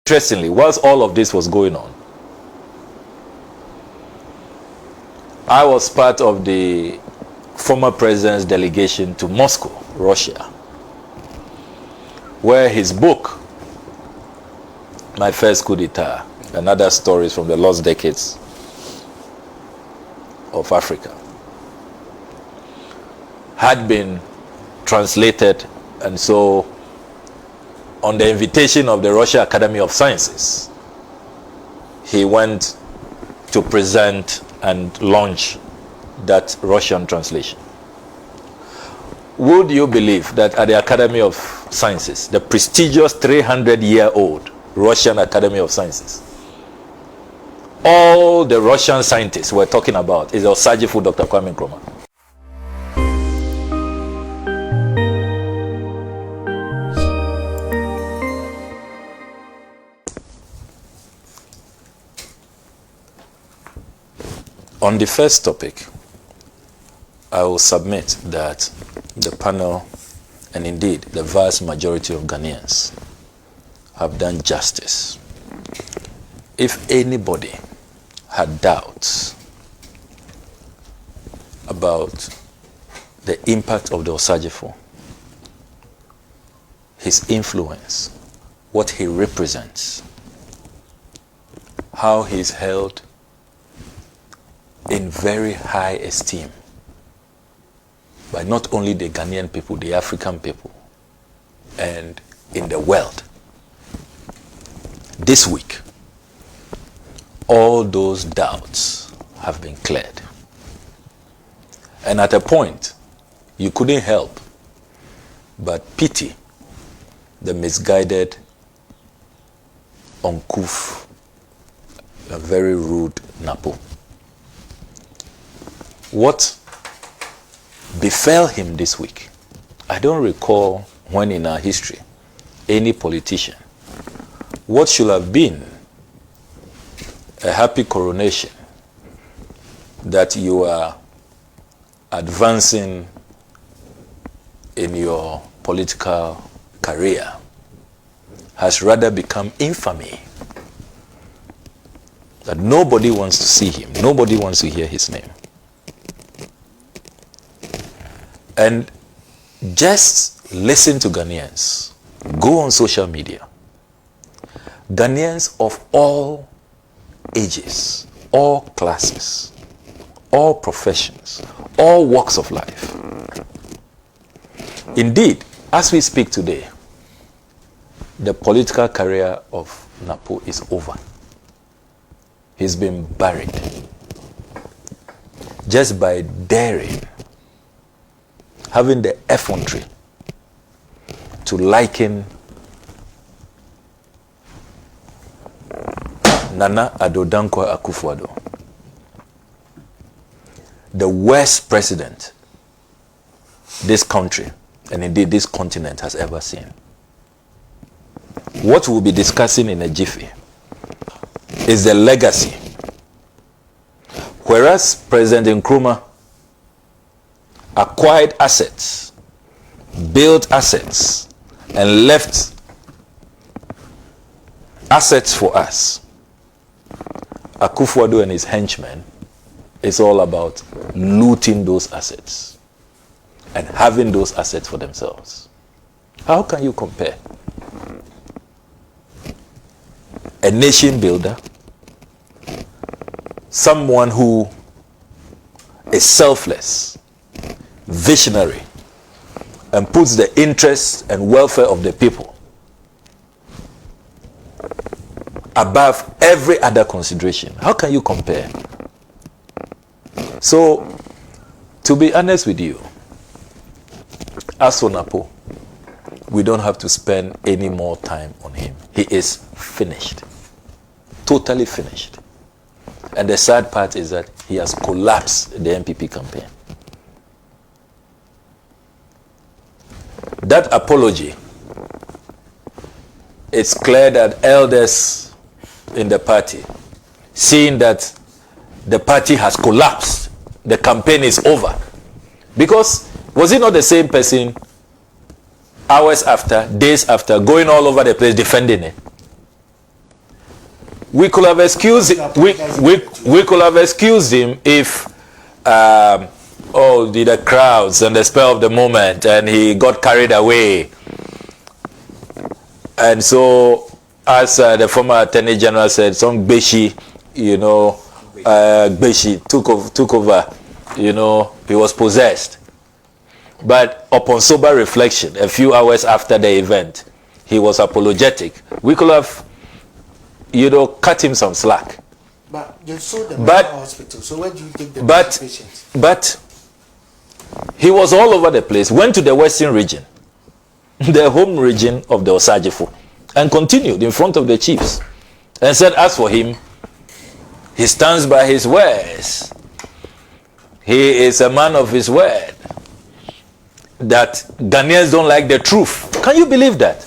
Interestingly, whilst all of this was going on, I was part of the former president's delegation to Moscow, Russia, where his book, My First Coup d'etat, and other stories from the lost decades of Africa, had been translated. And so, on the invitation of the Russia Academy of Sciences, he went to present and launch that Russian translation. Would you believe that at the Academy of Sciences, the prestigious 300-year-old Russian Academy of Sciences, all the Russian scientists were talking about is Osagyefo Dr. Kwame Nkrumah. On the first topic, I will submit that the panel, and indeed the vast majority of Ghanaians, have done justice. If anybody had doubts about the impact of the Osagyefo, his influence, what he represents, how he's held in very high esteem by not only the Ghanaian people, the African people, and in the world. This week, all those doubts have been cleared. And at a point, you couldn't help but pity the misguided, uncouth, and very rude Napo. What befell him this week, I don't recall when in our history any politician, what should have been a happy coronation, that you are advancing in your political career, has rather become infamy. That nobody wants to see him, nobody wants to hear his name. And just listen to Ghanaians. Go on social media. Ghanaians of all ages, all classes, all professions, all walks of life. Indeed, as we speak today, the political career of Napo is over. He's been buried just by daring, having the effrontery to liken Nana Addo Dankwa Akufo-Addo, the worst president this country, and indeed this continent, has ever seen. What we'll be discussing in a jiffy is the legacy. Whereas President Nkrumah acquired assets, built assets, and left assets for us, Akufo-Addo and his henchmen is all about looting those assets and having those assets for themselves. How can you compare a nation builder, someone who is selfless, visionary, and puts the interests and welfare of the people above every other consideration? How can you compare? So, to be honest with you, as for Napo, we don't have to spend any more time on him. He is finished. Totally finished. And the sad part is that he has collapsed the NPP campaign. That apology, it's clear that elders in the party, seeing that the party has collapsed, the campaign is over. Because was it not the same person hours after, days after, going all over the place defending it? we could have excused we could have excused him if the crowds and the spur of the moment and he got carried away. And so, as the former Attorney General said, some Beshi, Beshi took over, he was possessed. But upon sober reflection, a few hours after the event, he was apologetic. We could have, cut him some slack. But you saw the hospital, so where do you take the patients? But he was all over the place, went to the Western region, the home region of the Osagifo, and continued in front of the chiefs and said, as for him, he stands by his words. He is a man of his word. That Ghanaians don't like the truth. Can you believe that?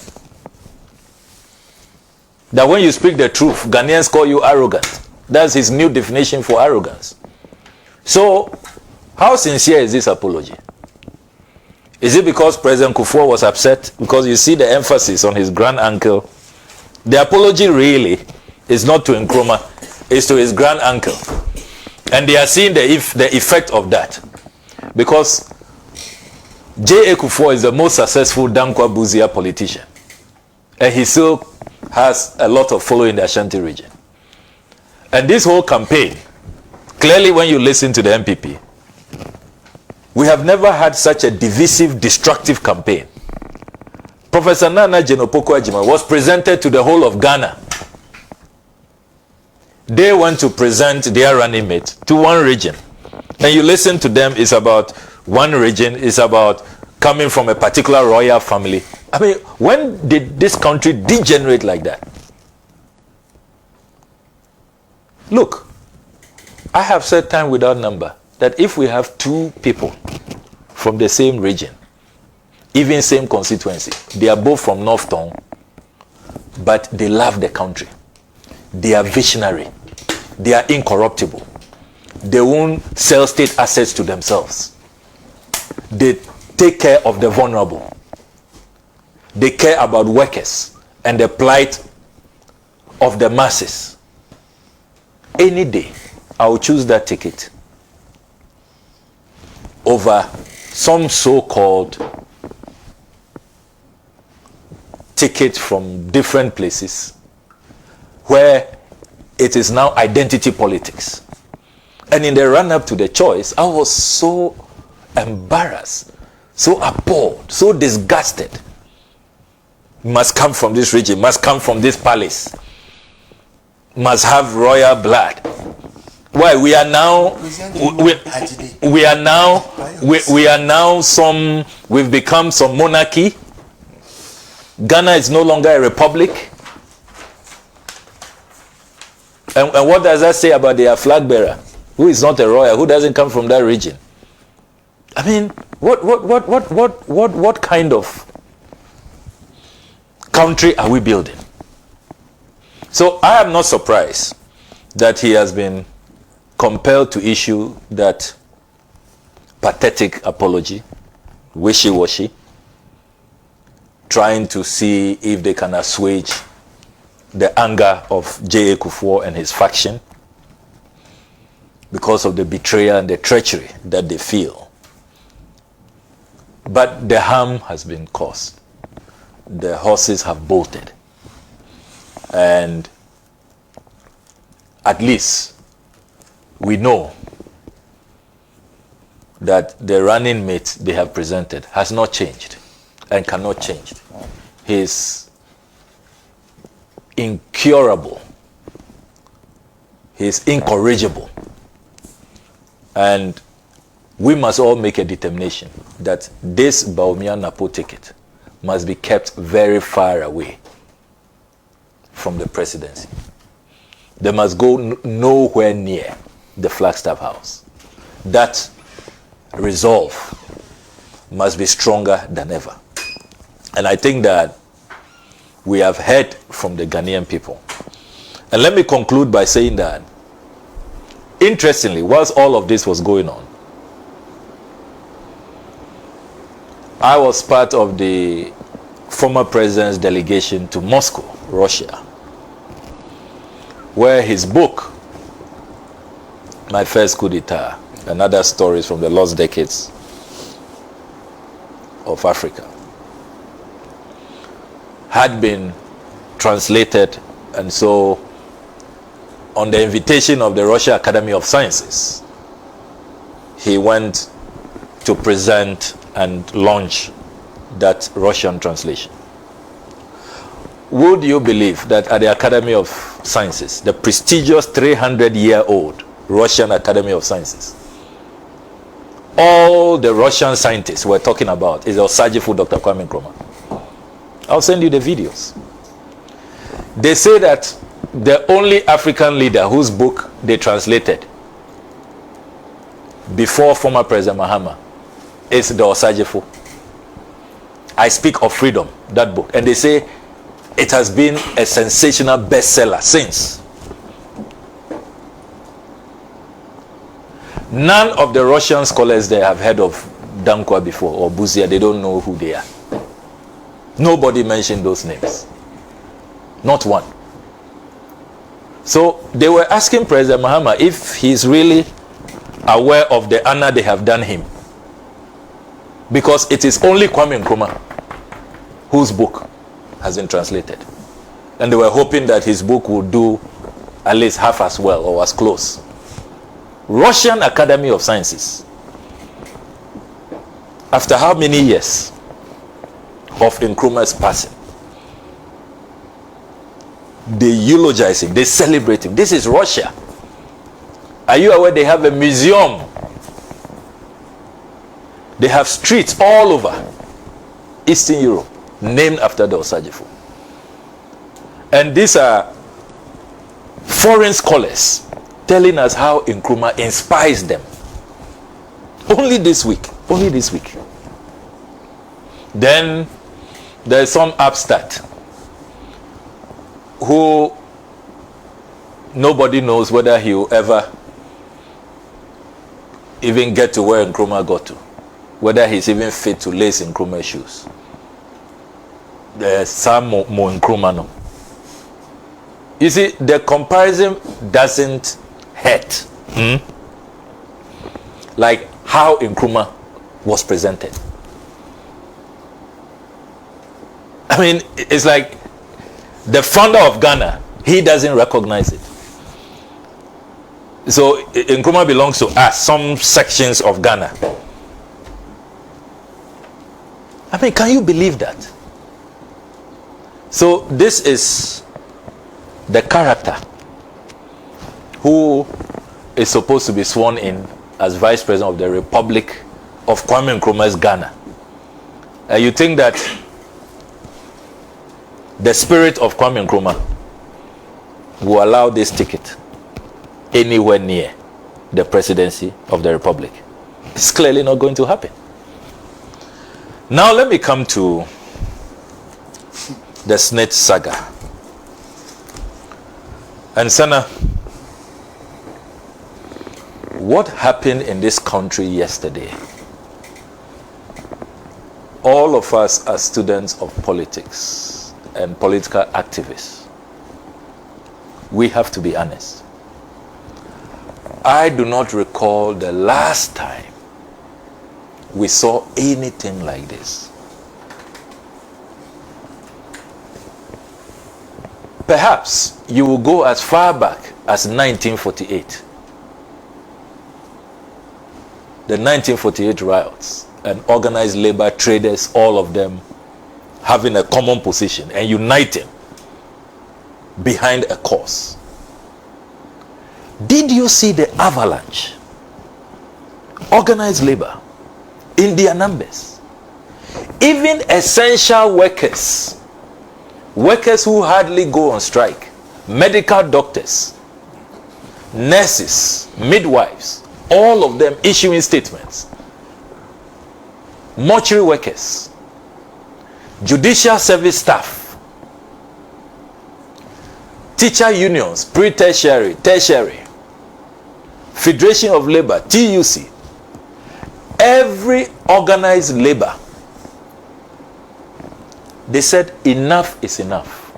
That when you speak the truth, Ghanaians call you arrogant. That's his new definition for arrogance. So, how sincere is this apology? Is it because President Kufuor was upset? Because you see the emphasis on his grand uncle. The apology really is not to Nkrumah, it's to his grand uncle. And they are seeing the effect of that. Because J.A. Kufuor is the most successful Dankwa Buzia politician. And he still has a lot of following in the Ashanti region. And this whole campaign, clearly when you listen to the NPP, we have never had such a divisive, destructive campaign. Professor Nana Jenopoko Ajima was presented to the whole of Ghana. They went to present their running mate to one region. And you listen to them, it's about one region, it's about coming from a particular royal family. I mean, when did this country degenerate like that? Look, I have said time without number that if we have two people from the same region, even same constituency, they are both from North Town, but they love the country. They are visionary. They are incorruptible. They won't sell state assets to themselves. They take care of the vulnerable. They care about workers and the plight of the masses. Any day, I will choose that ticket over some so-called ticket from different places where it is now identity politics. And in the run-up to the choice, I was so embarrassed, so appalled, so disgusted. Must come from this region, must come from this palace, must have royal blood. Why? We are now we've become some monarchy. Ghana is no longer a republic. And what does that say about their flag bearer, who is not a royal, who doesn't come from that region? I mean, what kind of country are we building? So I am not surprised that he has been compelled to issue that pathetic apology, wishy-washy, trying to see if they can assuage the anger of J.A. Kufuor and his faction because of the betrayal and the treachery that they feel. But the harm has been caused. The horses have bolted. And at least we know that the running mate they have presented has not changed and cannot change. He is incurable. He is incorrigible. And we must all make a determination that this Bawumia Napo ticket must be kept very far away from the presidency. They must go nowhere near the Flagstaff House. That resolve must be stronger than ever. And I think that we have heard from the Ghanaian people. And let me conclude by saying that, interestingly, whilst all of this was going on, I was part of the former president's delegation to Moscow, Russia. where his book, My First Coup d'etat, and other stories from the lost decades of Africa, had been translated, and so on the invitation of the Russian Academy of Sciences, he went to present and launch that Russian translation. Would you believe that at the Academy of Sciences, the prestigious 300-year-old Russian Academy of Sciences, all the Russian scientists we're talking about is Osagyefo Dr. Kwame Nkrumah. I'll send you the videos. They say that the only African leader whose book they translated before former President Mahama is the Osagyefo. I Speak of Freedom, that book. And they say it has been a sensational bestseller since. None of the Russian scholars there have heard of Dankwa before, or Buzia. They don't know who they are. Nobody mentioned those names. Not one. So they were asking President Mahama if he's really aware of the honor they have done him. Because it is only Kwame Nkrumah whose book has been translated. And they were hoping that his book would do at least half as well or as close. Russian Academy of Sciences, after how many years of Nkrumah's passing, they eulogize him, they celebrate him. This is Russia. Are you aware they have a museum? They have streets all over Eastern Europe named after the Osagyefo. And these are foreign scholars telling us how Nkrumah inspires them. Only this week. Only this week. Then there's some upstart who nobody knows whether he will ever even get to where Nkrumah got to. Whether he's even fit to lace Nkrumah's shoes. There's some more Nkrumah no. You see, the comparison doesn't hurt. Like how Nkrumah was presented. I mean, it's like the founder of Ghana, he doesn't recognize it. So Nkrumah belongs to us, some sections of Ghana. I mean, can you believe that? So this is the character who is supposed to be sworn in as Vice President of the Republic of Kwame Nkrumah's Ghana. You think that the spirit of Kwame Nkrumah will allow this ticket anywhere near the presidency of the Republic? It's clearly not going to happen. Now let me come to the SNNIT saga. And Sana, what happened in this country yesterday? All of us are students of politics and political activists. We have to be honest. I do not recall the last time we saw anything like this. Perhaps you will go as far back as 1948. The 1948 riots and organized labor traders, all of them having a common position and uniting behind a cause. Did you see the avalanche? Organized labor in their numbers. Even essential workers, workers who hardly go on strike, medical doctors, nurses, midwives, all of them issuing statements. Mortuary workers, judicial service staff, teacher unions, pre-tertiary, tertiary, Federation of Labor, TUC, every organized labor, they said enough is enough.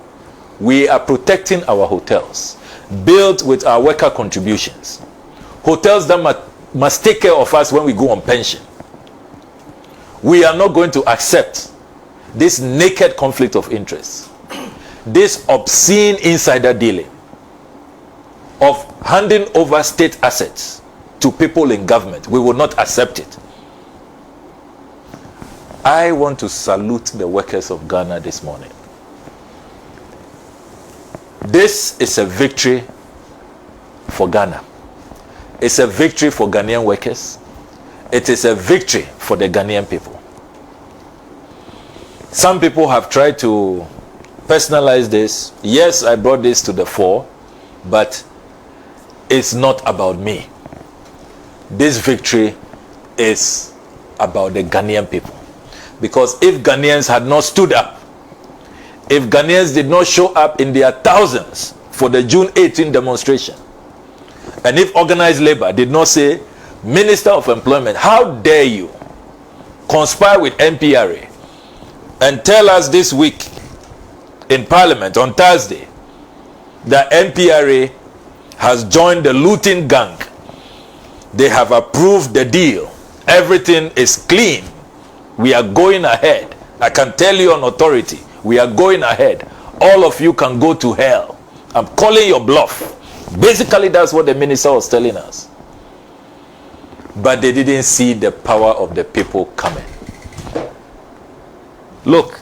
We are protecting our hotels, built with our worker contributions. Hotels that must take care of us when we go on pension. We are not going to accept this naked conflict of interest, this obscene insider dealing of handing over state assets to people in government. We will not accept it. I want to salute the workers of Ghana this morning. This is a victory for Ghana. It's a victory for Ghanaian workers. It is a victory for the Ghanaian people. Some people have tried to personalize this. Yes, I brought this to the fore, but it's not about me. This victory is about the Ghanaian people. Because if Ghanaians had not stood up, if Ghanaians did not show up in their thousands for the June 18 demonstration, and if organized labor did not say, Minister of Employment, how dare you conspire with NPRA and tell us this week in Parliament on Thursday that NPRA has joined the looting gang. They have approved the deal. Everything is clean. We are going ahead. I can tell you on authority, we are going ahead. All of you can go to hell. I'm calling your bluff. Basically, that's what the minister was telling us. But they didn't see the power of the people coming. Look,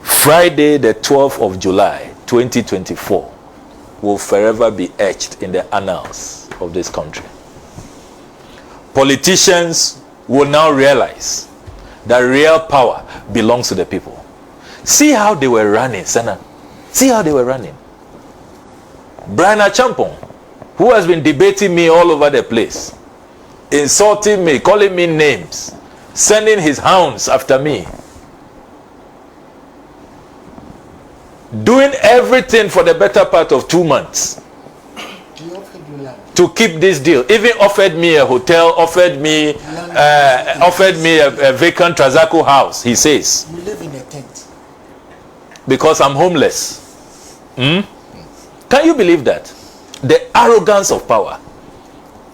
Friday the 12th of July 2024 will forever be etched in the annals of this country. Politicians will now realize that real power belongs to the people. See how they were running, Senna. See how they were running. Brian Achampong, who has been debating me all over the place, insulting me, calling me names, sending his hounds after me, doing everything for the better part of 2 months to keep this deal. Even offered me a hotel, offered me a vacant Trazaco house. He says, you live in a tent because I'm homeless. Can you believe that? The arrogance of power.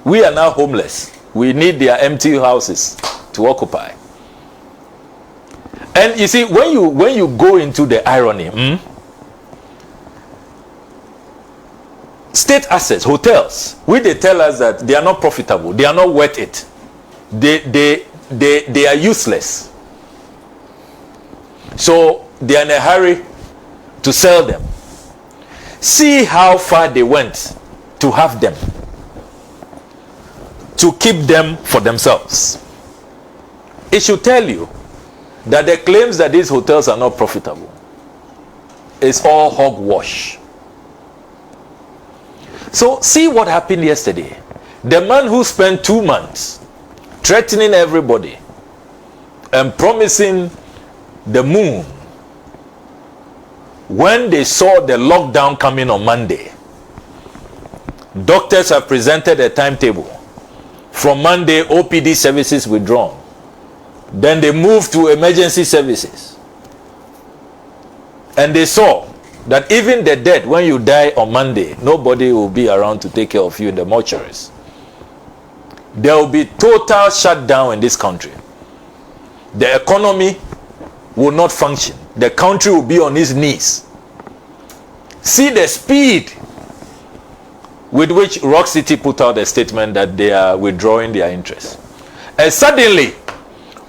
We are now homeless. We need their empty houses to occupy. And you see, when you go into the irony, state assets, hotels, they tell us that they are not profitable, they are not worth it, they are useless, so they are in a hurry to sell them. See how far they went to have them, to keep them for themselves. It should tell you that the claims that these hotels are not profitable is all hogwash. So see what happened yesterday. The man who spent 2 months threatening everybody and promising the moon, when they saw the lockdown coming on Monday, doctors have presented a timetable. From Monday, OPD services withdrawn. Then they moved to emergency services. And they saw that even the dead, when you die on Monday, nobody will be around to take care of you in the mortuaries. There will be total shutdown in this country. The economy will not function. The country will be on its knees. See the speed with which Rock City put out a statement that they are withdrawing their interest. And suddenly,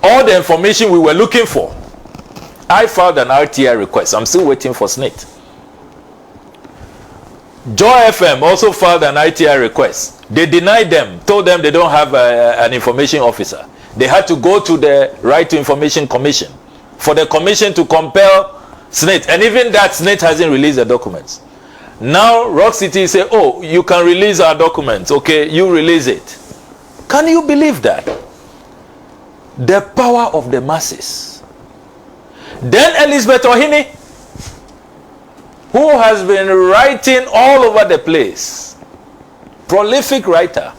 all the information we were looking for, I filed an RTI request. I'm still waiting for SNNIT. Joy FM also filed an RTI request. They denied them, told them they don't have an information officer. They had to go to the Right to Information Commission for the commission to compel SNNIT. And even that, SNNIT hasn't released the documents. Now, Rock City say, oh, you can release our documents. Okay, you release it. Can you believe that? The power of the masses. Then Elizabeth Ohini, who has been writing all over the place, prolific writer,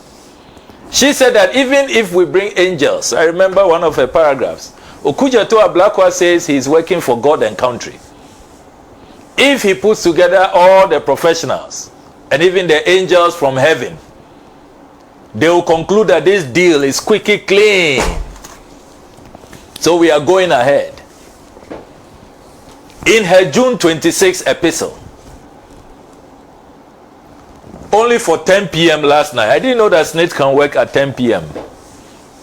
she said that even if we bring angels, I remember one of her paragraphs, Okujato Ablakwa says he's working for God and country. if he puts together all the professionals and even the angels from heaven, they will conclude that this deal is squeaky clean. So we are going ahead. In her June 26 epistle, only for 10 p.m. last night, I didn't know that SNNIT can work at 10 p.m.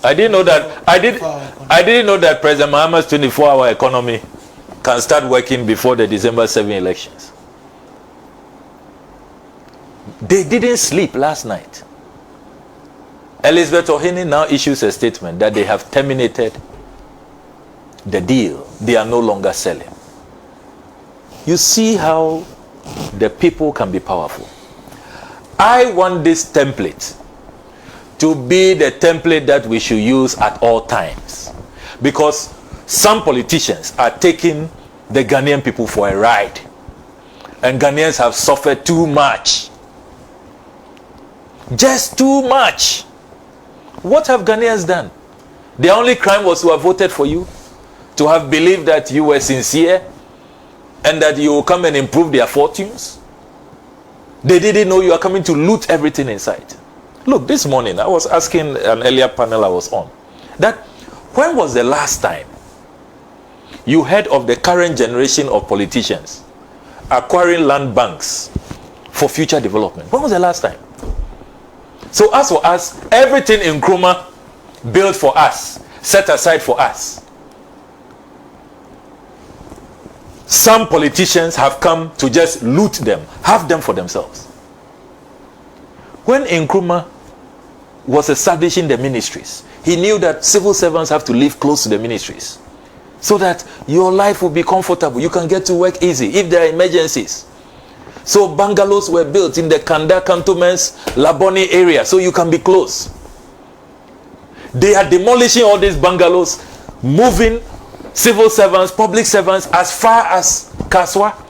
I didn't know that. I didn't know that President Mahama's 24-hour economy can start working before the December 7 elections. They didn't sleep last night. Elizabeth Ohene now issues a statement that they have terminated the deal. They are no longer selling. You see how the people can be powerful. I want this template to be the template that we should use at all times, because some politicians are taking the Ghanaian people for a ride, and Ghanaians have suffered too much. Just too much. What have Ghanaians done? Their only crime was to have voted for you, to have believed that you were sincere and that you will come and improve their fortunes. They didn't know you are coming to loot everything in sight. Look, this morning I was asking an earlier panel I was on, that when was the last time you heard of the current generation of politicians acquiring land banks for future development? When was the last time? So as for us, everything in Nkrumah built for us, set aside for us. Some politicians have come to just loot them, have them for themselves. When Nkrumah was establishing the ministries, he knew that civil servants have to live close to the ministries so that your life will be comfortable. You can get to work easy if there are emergencies. So bungalows were built in the Kanda Cantonment's Labone area so you can be close. They are demolishing all these bungalows, moving civil servants, public servants as far as Kaswa.